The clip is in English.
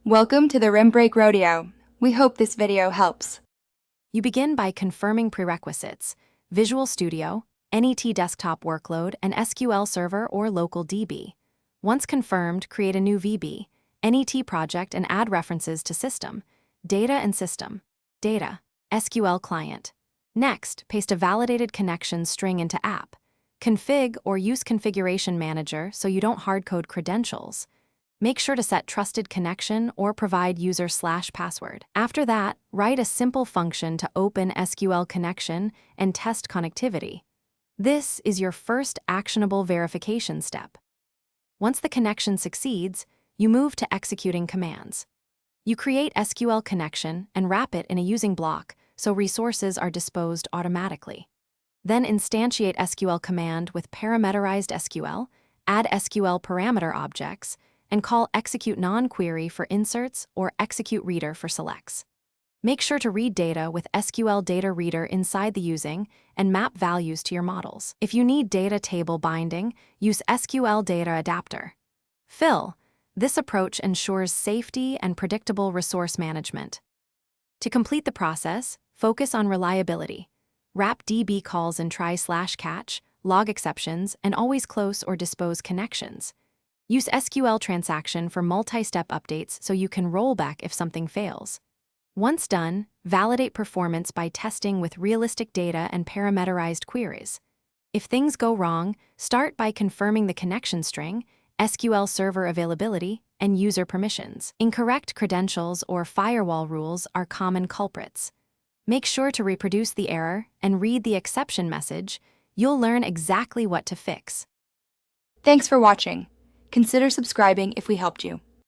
Welcome to the Rim Break Rodeo. We hope this video helps. You begin by confirming prerequisites: Visual Studio, NET desktop workload, and SQL Server or local DB. Once confirmed, create a new VB, NET project and add references to System, Data and System, Data, SQL Client. Next, paste a validated connection string into App. Config or use Configuration Manager so you don't hardcode credentials. Make sure to set trusted connection or provide user/password. After that, write a simple function to open SQL connection and test connectivity. This is your first actionable verification step. Once the connection succeeds, you move to executing commands. You create SQL connection and wrap it in a using block so resources are disposed automatically. Then instantiate SQL command with parameterized SQL, add SQL parameter objects, and call execute non-query for inserts or execute reader for selects. Make sure to read data with SQL data reader inside the using and map values to your models. If you need data table binding, use SQL data adapter. Fill. This approach ensures safety and predictable resource management. To complete the process, focus on reliability. Wrap DB calls in try/catch, log exceptions, and always close or dispose connections. Use SQL transaction for multi-step updates so you can roll back if something fails. Once done, validate performance by testing with realistic data and parameterized queries. If things go wrong, start by confirming the connection string, SQL server availability, and user permissions. Incorrect credentials or firewall rules are common culprits. Make sure to reproduce the error and read the exception message. You'll learn exactly what to fix. Thanks for watching. Consider subscribing if we helped you.